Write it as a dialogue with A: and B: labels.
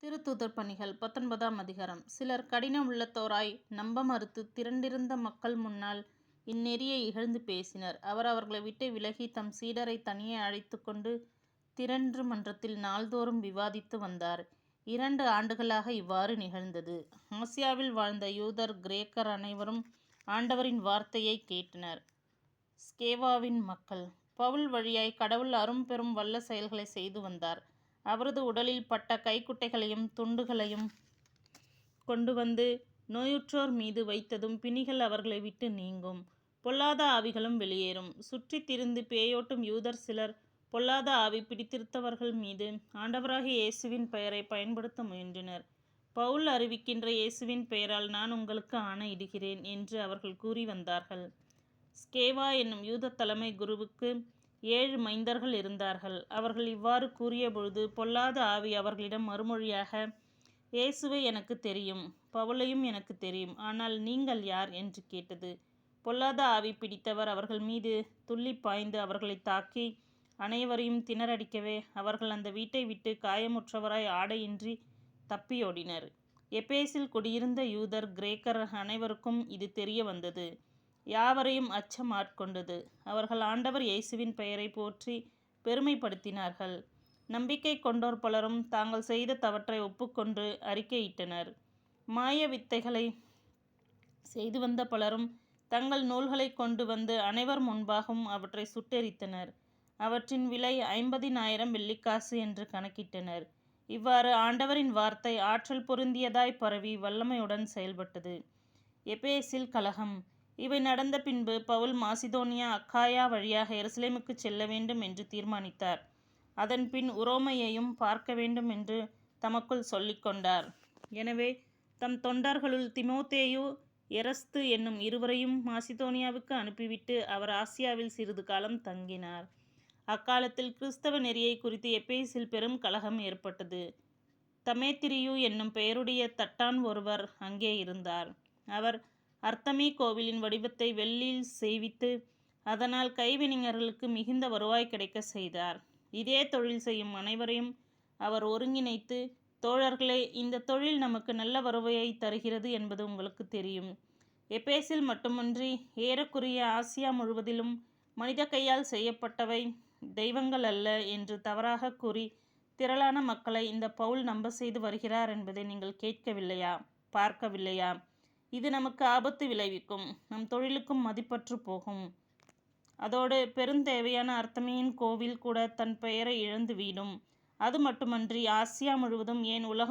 A: திருத்தூதர் பணிகள் 19ஆம் அதிகாரம். சிலர் கடின உள்ளத்தோராய் நம்ப மறுத்து திரண்டிருந்த மக்கள் முன்னால் இந்நெறியை இகழ்ந்து பேசினர். அவர் அவர்களை விட்டு விலகி தம் சீடரை தனியே அழைத்து கொண்டு திரண்டு மன்றத்தில் நாள்தோறும் விவாதித்து வந்தார். 2 ஆண்டுகளாக இவ்வாறு நிகழ்ந்தது. ஆசியாவில் வாழ்ந்த யூதர் கிரேக்கர் அனைவரும் ஆண்டவரின் வார்த்தையை கேட்டனர். ஸ்கேவாவின் மக்கள். பவுல் வழியாய் கடவுள் அரும்பெரும் வல்ல செயல்களை செய்து வந்தார். அவரது உடலில் பட்ட கைக்குட்டைகளையும் துண்டுகளையும் கொண்டு வந்து நோயுற்றோர் மீது வைத்ததும் பிணிகள் அவர்களை விட்டு நீங்கும், பொல்லாத ஆவிகளும் வெளியேறும். சுற்றித் திரிந்து பேயோட்டும் யூதர் சிலர் பொல்லாத ஆவி பிடித்திருந்தவர்கள் மீது ஆண்டவராகிய இயேசுவின் பெயரை பயன்படுத்த முயன்றனர். பவுல் அறிவிக்கின்ற இயேசுவின் பெயரால் நான் உங்களுக்கு ஆணையிடுகிறேன் என்று அவர்கள் கூறி வந்தார்கள். ஸ்கேவா என்னும் யூத தலைமை குருவுக்கு 7 மைந்தர்கள் இருந்தார்கள். அவர்கள் இவ்வாறு கூறியபொழுது பொல்லாத ஆவி அவர்களிடம் மறுமொழியாக, இயேசுவை எனக்கு தெரியும், பவுலையும் எனக்கு தெரியும், ஆனால் நீங்கள் யார் என்று கேட்டது. பொல்லாத ஆவி பிடித்தவர் அவர்கள் மீது துள்ளி பாய்ந்து அவர்களை தாக்கி அனைவரையும் திணறடிக்கவே அவர்கள் அந்த வீட்டை விட்டு காயமுற்றவராய் ஆடையின்றி தப்பியோடினர். எபேசில் குடியிருந்த யூதர் கிரேக்கர் அனைவருக்கும் இது தெரிய வந்தது. யாவரையும் அச்சம் ஆட்கொண்டது. அவர்கள் ஆண்டவர் இயேசுவின் பெயரை போற்றி பெருமைப்படுத்தினார்கள். நம்பிக்கை கொண்டோர் பலரும் தாங்கள் செய்த தவற்றை ஒப்புக்கொண்டு அறிக்கையிட்டனர். மாய வித்தைகளை செய்து வந்த பலரும் தங்கள் நூல்களை கொண்டு வந்து அனைவர் முன்பாகவும் அவற்றை சுட்டெரித்தனர். அவற்றின் விலை 50,000 வெள்ளிக்காசு என்று கணக்கிட்டனர். இவ்வாறு ஆண்டவரின் வார்த்தை ஆற்றல் பொருந்தியதாய் பரவி வல்லமையுடன் செயல்பட்டது. எபேசில் கலகம். இவை நடந்த பின்பு பவுல் மாசிதோனியா அக்காயா வழியாக எருசலேமுக்கு செல்ல வேண்டும் என்று தீர்மானித்தார். அதன் பின் உரோமையையும் பார்க்க வேண்டும் என்று தமக்குள் சொல்லிக்கொண்டார். எனவே தம் தொண்டர்களுள் திமோத்தேயு, எரஸ்து என்னும் இருவரையும் மாசிதோனியாவுக்கு அனுப்பிவிட்டு அவர் ஆசியாவில் சிறிது காலம் தங்கினார். அக்காலத்தில் கிறிஸ்தவ நெறியை குறித்து எபேசில் பெரும் கலகம் ஏற்பட்டது. தமேத்திரியு என்னும் பெயருடைய தட்டான் ஒருவர் அங்கே இருந்தார். அவர் அர்த்தமி கோவிலின் வடிவத்தை வெள்ளியில் செய்வித்து அதனால் கைவினைஞர்களுக்கு மிகுந்த வருவாய் கிடைக்க செய்தார். இதே தொழில் செய்யும் அனைவரையும் அவர் ஒருங்கிணைத்து, தோழர்களே, இந்த தொழில் நமக்கு நல்ல வருவாயை தருகிறது என்பது உங்களுக்கு தெரியும். எபேசில் மட்டுமன்றி ஏறக்குறைய ஆசியா முழுவதிலும் மனித கையால் செய்யப்பட்டவை தெய்வங்கள் அல்ல என்று தவறாக கூறி திரளான மக்களை இந்த பவுல் நம்ப செய்து வருகிறார் என்பதை நீங்கள் கேட்கவில்லையா, பார்க்கவில்லையா? இது நமக்கு ஆபத்து விளைவிக்கும், நம் தொழிலுக்கும் மதிப்பற்று போகும். அதோடு பெருந்தேவையான அர்த்தமியின் கோவில் கூட தன் பெயரை இழந்து வீடும். அது மட்டுமன்றி ஆசியா முழுவதும், ஏன் உலகம்